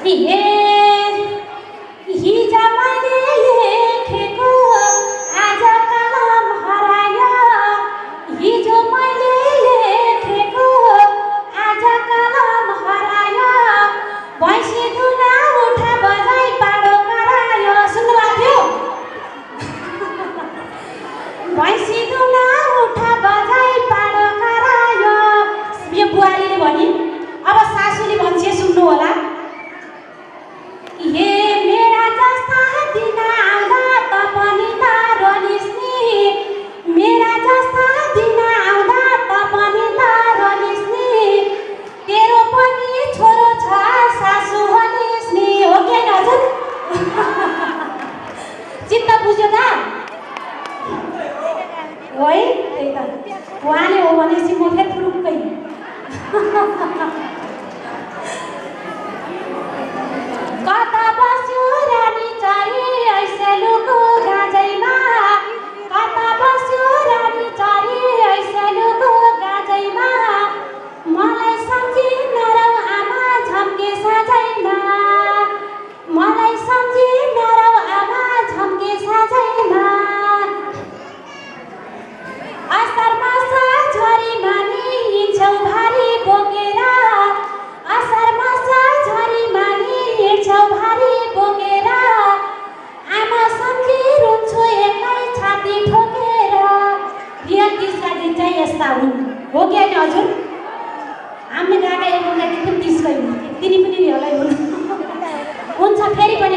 हे हिजो मैले लेखेको आज कलम हरायो हिजो मैले लेखेको आज कलम हरायो भैँसी दुना उठा बजाई पाडो करायो सुन्नुभएको थियो भैँसी दुना उठा बजाई पाडो करायो यो बुहारीले भनी अब सासूले भन्छ सुन्नु होला हे मेरा जस्ता दिन आउँदा त पनि त रोलिस् नि मेरा जस्ता दिन आउँदा त पनि त रोलिस् नि तेरो पनि छोरो छ सासू भनिस् नि हो कि हजुर चित्त बुझ्यो त है त्यही त उहाँले हो भनेपछि म फेरि फुरुक्कै कता बस्यो रानी चरी ऐसेलुको गाजैमा कता बस्यो रानी चरी ऐसेलुको गाजैमा मलाई सम्झिन रौ आमा झम्के साझैमा मलाई सम्झिन रौ आमा झम्के साझैमा असार मासा झरी मानी हिँड्छौ भारी बोकेर असार मासा झरी मानी हिँड्छौ भारी बोकेर आमा सम्झी रुन्छु एकै छाती ठोकेर रियल गीतका गीत चाहिँ यस्ता हुन् हो कि होइन हजुर हामीले गाएका एउटा गीत पनि त्यसकै हुन् तिनी पनि रियलै हुन् हुन्छ फेरि पनि